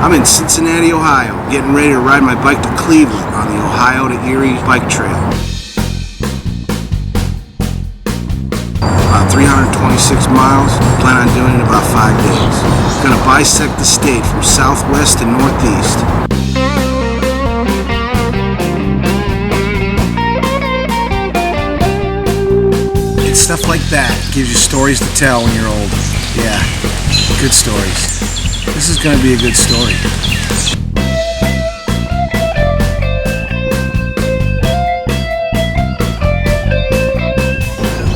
I'm in Cincinnati, Ohio, getting ready to ride my bike to Cleveland on the Ohio to Erie Bike Trail. About 326 miles, plan on doing it in about 5 days. Gonna bisect the state from southwest to northeast. It's stuff like that gives you stories to tell when you're older. Yeah, good stories. This is gonna be a good story.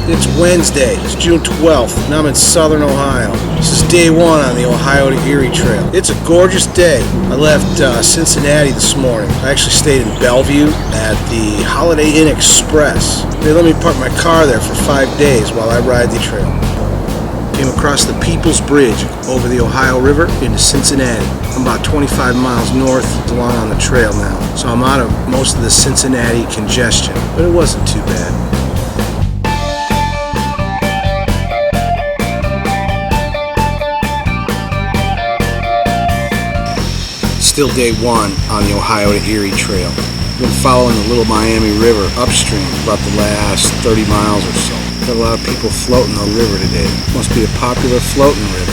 It's Wednesday, it's June 12th, and I'm in southern Ohio. This is day one on the Ohio to Erie Trail. It's a gorgeous day. I left Cincinnati this morning. I actually stayed in Bellevue at the Holiday Inn Express. They let me park my car there for 5 days while I ride the trail. Came across the People's Bridge over the Ohio River into Cincinnati. I'm about 25 miles north along on the trail now, so I'm out of most of the Cincinnati congestion, but it wasn't too bad. Still day one on the Ohio to Erie Trail. Been following the Little Miami River upstream about the last 30 miles or so. Got a lot of people floating the river today. Must be a popular floating river.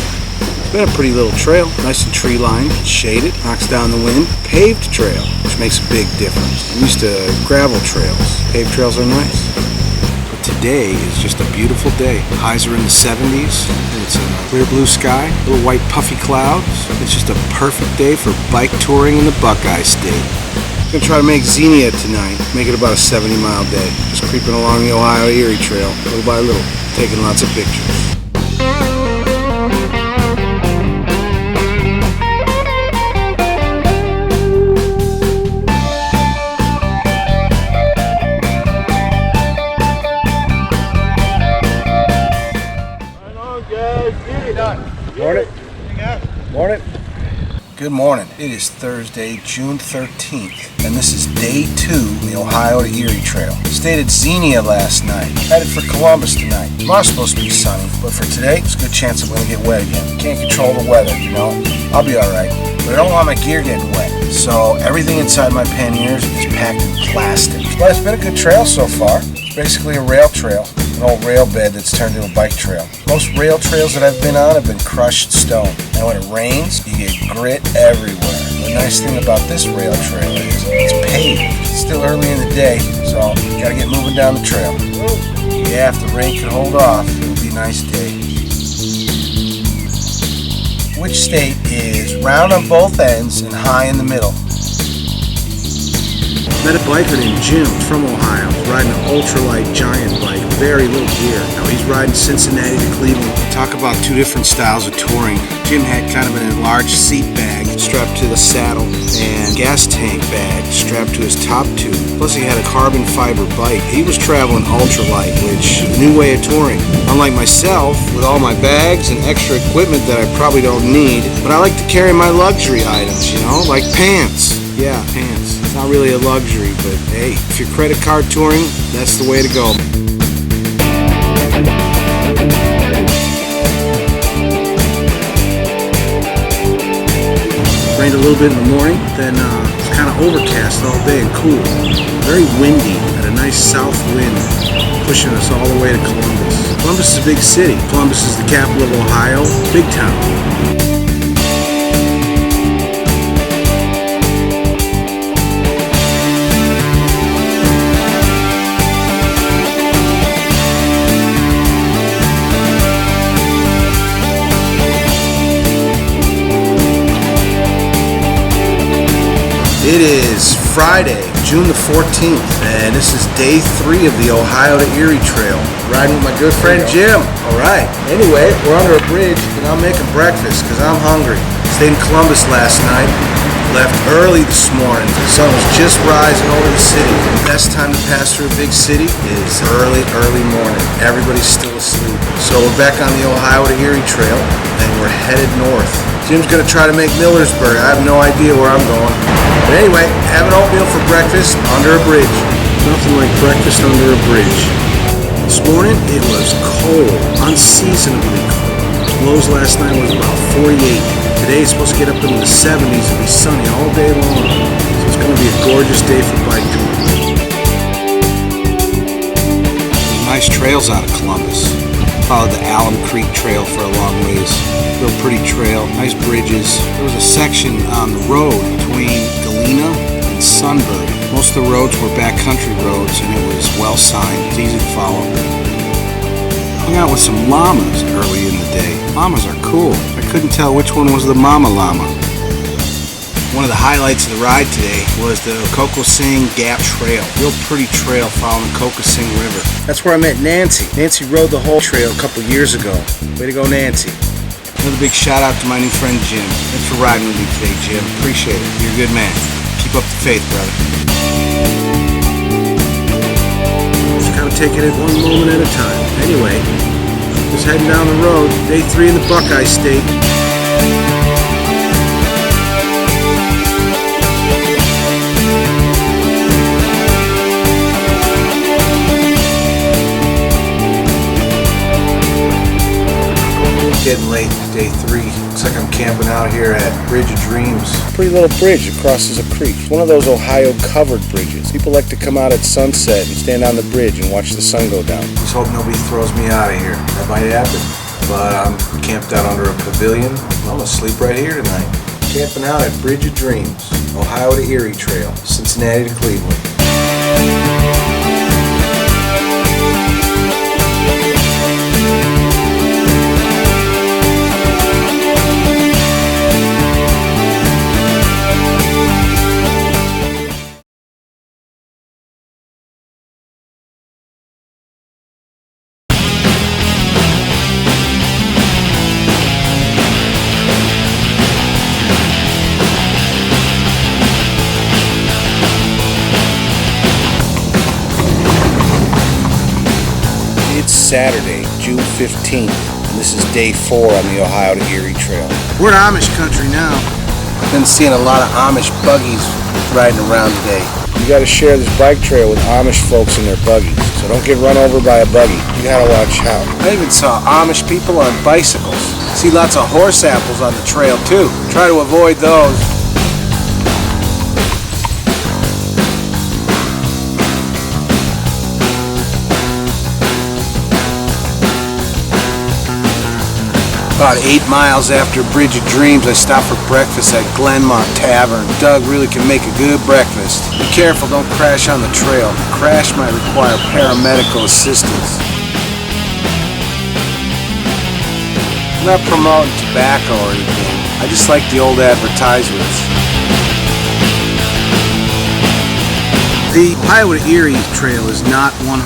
It's been a pretty little trail, nice and tree lined, shaded, knocks down the wind. Paved trail, which makes a big difference. I'm used to gravel trails. Paved trails are nice. But today is just a beautiful day. Highs are in the 70s, and it's a clear blue sky, little white puffy clouds. It's just a perfect day for bike touring in the Buckeye State. I'm gonna try to make Xenia tonight, make it about a 70-mile day. Just creeping along the Ohio Erie Trail, little by little, taking lots of pictures. Morning. Morning. Good morning. It is Thursday, June 13th, and this is day 2 of the Ohio to Erie Trail. Stayed at Xenia last night. Headed for Columbus tonight. Tomorrow's supposed to be sunny, but for today, there's a good chance I'm going to get wet again. Can't control the weather, you know. I'll be alright, but I don't want my gear getting wet. So everything inside my panniers is packed in plastic. But it's been a good trail so far. It's basically a rail trail. An old rail bed that's turned into a bike trail. Most rail trails that I've been on have been crushed stone. And when it rains, you get grit everywhere. The nice thing about this rail trail is it's paved. It's still early in the day, so you gotta get moving down the trail. Yeah, if the rain can hold off, it'll be a nice day. Which state is round on both ends and high in the middle? Met a biker named Jim from Ohio, riding an ultralight giant bike, very little gear. Now he's riding Cincinnati to Cleveland. Talk about two different styles of touring. Jim had kind of an enlarged seat bag strapped to the saddle and gas tank bag strapped to his top tube. Plus he had a carbon fiber bike. He was traveling ultralight, which is a new way of touring. Unlike myself, with all my bags and extra equipment that I probably don't need, but I like to carry my luxury items, you know, like pants. Yeah, pants. It's not really a luxury, but hey, if you're credit card touring, that's the way to go. Rained a little bit in the morning, then it's kind of overcast all day and cool. Very windy, had a nice south wind pushing us all the way to Columbus. Columbus is a big city. Columbus is the capital of Ohio, big town. It is Friday, June the 14th, and this is day 3 of the Ohio to Erie Trail. Riding with my good friend Jim. Alright, anyway, we're under a bridge, and I'm making breakfast because I'm hungry. Stayed in Columbus last night, left early this morning. The sun was just rising over the city. The best time to pass through a big city is early morning. Everybody's still asleep. So we're back on the Ohio to Erie Trail, and we're headed north. Jim's going to try to make Millersburg. I have no idea where I'm going. But anyway, having oatmeal for breakfast under a bridge. Nothing like breakfast under a bridge. This morning, it was cold, unseasonably cold. Lows last night was about 48. Today it's supposed to get up into the 70s and be sunny all day long. So it's going to be a gorgeous day for bike touring. Nice trails out of Columbus. Followed the Alum Creek Trail for a long ways. Real pretty trail, nice bridges. There was a section on the road between Galena and Sunbury. Most of the roads were backcountry roads and it was well signed. It's easy to follow. Hung out with some llamas early in the day. Llamas are cool. I couldn't tell which one was the mama llama. One of the highlights of the ride today was the Kokosing Gap Trail. Real pretty trail following the Kokosing River. That's where I met Nancy. Nancy rode the whole trail a couple years ago. Way to go, Nancy. Another big shout out to my new friend Jim. Thanks for riding with me today, Jim. Appreciate it. You're a good man. Keep up the faith, brother. Just kind of taking it one moment at a time. Anyway, just heading down the road. Day 3 in the Buckeye State. Getting late, day 3. Looks like I'm camping out here at Bridge of Dreams. Pretty little bridge that crosses a creek. It's one of those Ohio covered bridges. People like to come out at sunset and stand on the bridge and watch the sun go down. Just hope nobody throws me out of here. That might happen. But I'm camped out under a pavilion. I'm gonna sleep right here tonight. Camping out at Bridge of Dreams, Ohio to Erie Trail, Cincinnati to Cleveland. Saturday, June 15th, and this is day 4 on the Ohio to Erie Trail. We're in Amish country now. Been seeing a lot of Amish buggies riding around today. You gotta share this bike trail with Amish folks in their buggies, so don't get run over by a buggy. You gotta watch out. I even saw Amish people on bicycles. See lots of horse apples on the trail too. Try to avoid those. About 8 miles after Bridge of Dreams, I stopped for breakfast at Glenmont Tavern. Doug really can make a good breakfast. Be careful, don't crash on the trail. A crash might require paramedical assistance. I'm not promoting tobacco or anything. I just like the old advertisements. The Ohio to Erie Trail is not 100%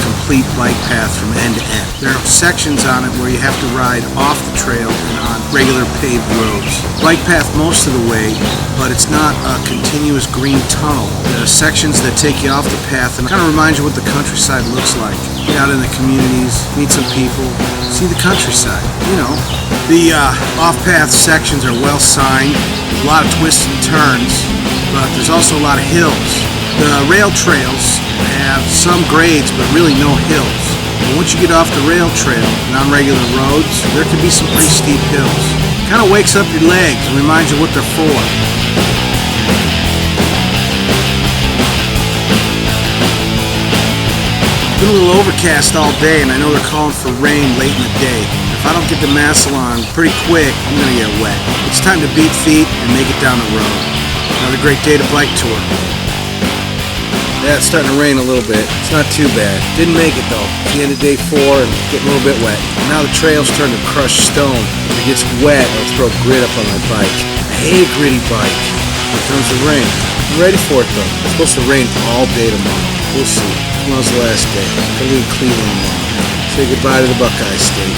complete bike path from end to end. There are sections on it where you have to ride off the trail and on regular paved roads. Bike path most of the way, but it's not a continuous green tunnel. There are sections that take you off the path and kind of remind you what the countryside looks like. Get out in the communities, meet some people, see the countryside. You know, the off-path sections are well signed. There's a lot of twists and turns, but there's also a lot of hills. The rail trails have some grades, but really no hills. And once you get off the rail trail and on regular roads, there can be some pretty steep hills. Kind of wakes up your legs and reminds you what they're for. It's been a little overcast all day, and I know they're calling for rain late in the day. If I don't get the Massillon pretty quick, I'm going to get wet. It's time to beat feet and make it down the road. Another great day to bike tour. Yeah, it's starting to rain a little bit. It's not too bad. Didn't make it though. It's the end of day 4 and getting a little bit wet. Now the trail's starting to crush stone. If it gets wet, I'll throw grit up on my bike. I hate a gritty bike. Here comes the rain. I'm ready for it though. It's supposed to rain all day tomorrow. We'll see. Tomorrow's the last day. Gotta leave Cleveland tomorrow. Say goodbye to the Buckeye State.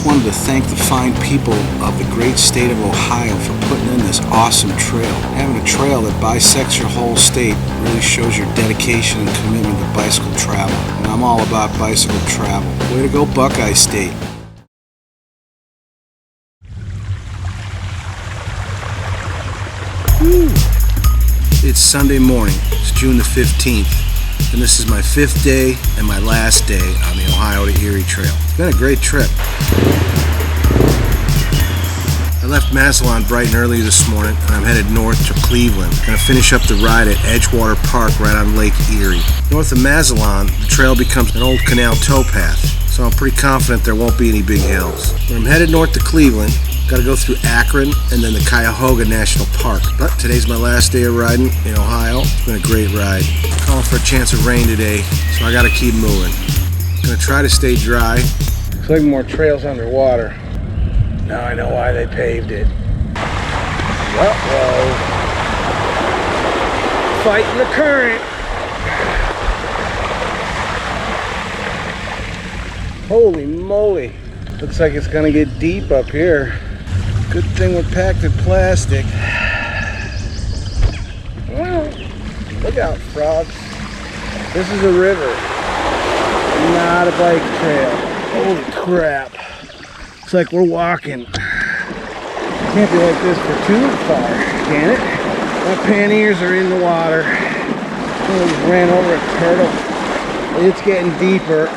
Wanted to thank the fine people of the great state of Ohio for putting in this awesome trail. Having a trail that bisects your whole state really shows your dedication and commitment to bicycle travel. And I'm all about bicycle travel. Way to go, Buckeye State. It's Sunday morning. It's June the 15th, and this is my 5th day and my last day on the Ohio to Erie Trail. It's been a great trip. I left Massillon bright and early this morning, and I'm headed north to Cleveland. I'm going to finish up the ride at Edgewater Park right on Lake Erie. North of Massillon, the trail becomes an old canal towpath, so I'm pretty confident there won't be any big hills. When I'm headed north to Cleveland, got to go through Akron and then the Cuyahoga National Park. But today's my last day of riding in Ohio. It's been a great ride. Calling for a chance of rain today, so I got to keep moving. Gonna try to stay dry. Looks like more trails underwater. Now I know why they paved it. Uh-oh. Fighting the current. Holy moly. Looks like it's gonna get deep up here. Good thing we're packed in plastic. Well, look out, frogs. This is a river, not a bike trail. Holy crap. Looks like we're walking. Can't be like this for too far, can it? My panniers are in the water. I just ran over a turtle. It's getting deeper.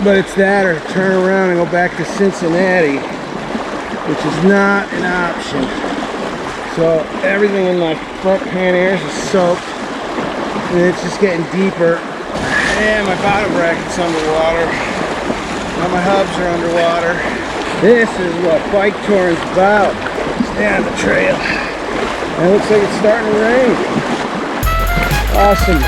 But it's that or turn around and go back to Cincinnati, which is not an option. So everything in my front panniers is soaked, and it's just getting deeper. And my bottom bracket's underwater. Now my hubs are underwater. This is what bike touring's about. Stay on the trail. And it looks like it's starting to rain. Awesome.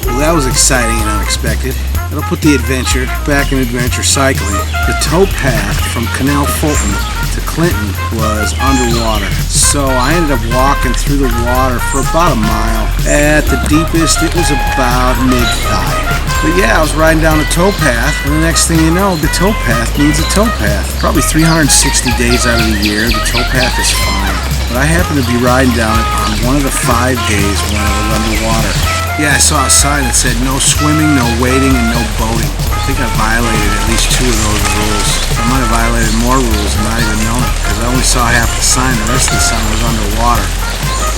Well, that was exciting and unexpected. That'll put the adventure back in adventure cycling. The towpath from Canal Fulton to Clinton was underwater, so I ended up walking through the water for about a mile. At the deepest, it was about mid-thigh. But yeah, I was riding down the towpath, and the next thing you know, the towpath means a towpath. Probably 360 days out of the year, the towpath is fine. But I happened to be riding down it on one of the 5 days when I was underwater. Yeah, I saw a sign that said no swimming, no wading, and no boating. I think I violated at least 2 of those rules. I might have violated more rules and not even known it, because I only saw half the sign. The rest of the sign was underwater.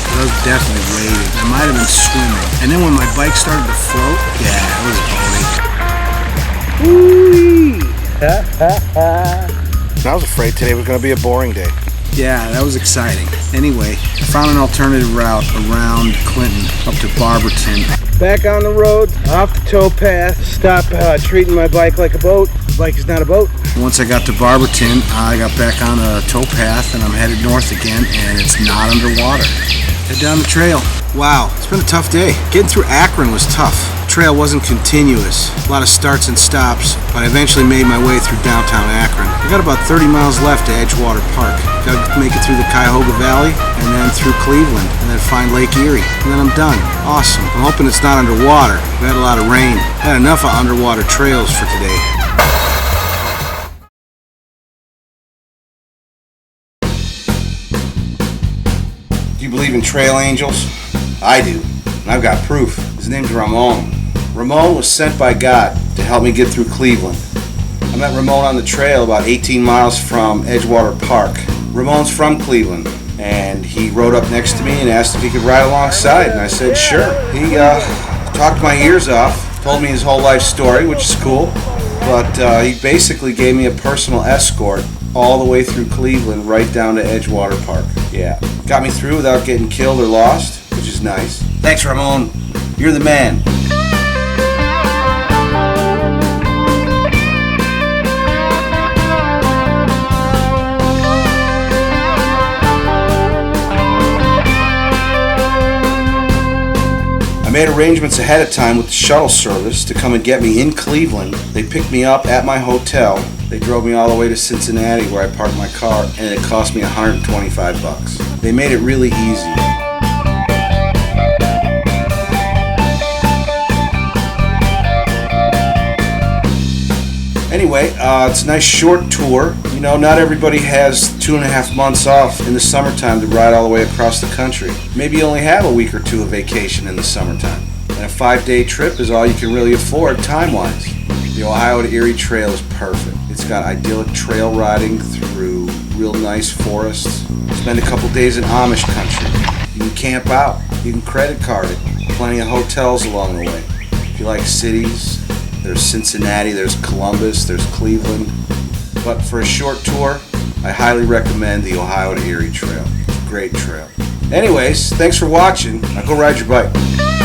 But I was definitely wading. I might have been swimming. And then when my bike started to float, yeah, it was boating. Woo-wee! I was afraid today was going to be a boring day. Yeah, that was exciting. Anyway, I found an alternative route around Clinton up to Barberton. Back on the road, off the towpath. Stop treating my bike like a boat. The bike is not a boat. Once I got to Barberton, I got back on the towpath and I'm headed north again, and it's not underwater. Head down the trail. Wow, it's been a tough day. Getting through Akron was tough. The trail wasn't continuous. A lot of starts and stops, but I eventually made my way through downtown Akron. I got about 30 miles left to Edgewater Park. Got to make it through the Cuyahoga Valley, and then through Cleveland, and then find Lake Erie, and then I'm done. Awesome. I'm hoping it's not underwater. We had a lot of rain. I had enough of underwater trails for today. Do you believe in trail angels? I do, and I've got proof. His name's Ramon. Ramon was sent by God to help me get through Cleveland. I met Ramon on the trail about 18 miles from Edgewater Park. Ramon's from Cleveland, and he rode up next to me and asked if he could ride alongside, and I said sure. He talked my ears off, told me his whole life story, which is cool, but he basically gave me a personal escort all the way through Cleveland right down to Edgewater Park. Yeah, got me through without getting killed or lost, which is nice. Thanks, Ramon. You're the man. I made arrangements ahead of time with the shuttle service to come and get me in Cleveland. They picked me up at my hotel. They drove me all the way to Cincinnati where I parked my car, and it cost me $125. They made it really easy. Anyway, it's a nice short tour. You know, not everybody has 2.5 months off in the summertime to ride all the way across the country. Maybe you only have a week or two of vacation in the summertime. And a 5-day trip is all you can really afford time-wise. The Ohio to Erie Trail is perfect. It's got idyllic trail riding through real nice forests. Spend a couple days in Amish country. You can camp out. You can credit card it. Plenty of hotels along the way. If you like cities, there's Cincinnati, there's Columbus, there's Cleveland. But for a short tour, I highly recommend the Ohio to Erie Trail. It's a great trail. Anyways, thanks for watching. Now go ride your bike.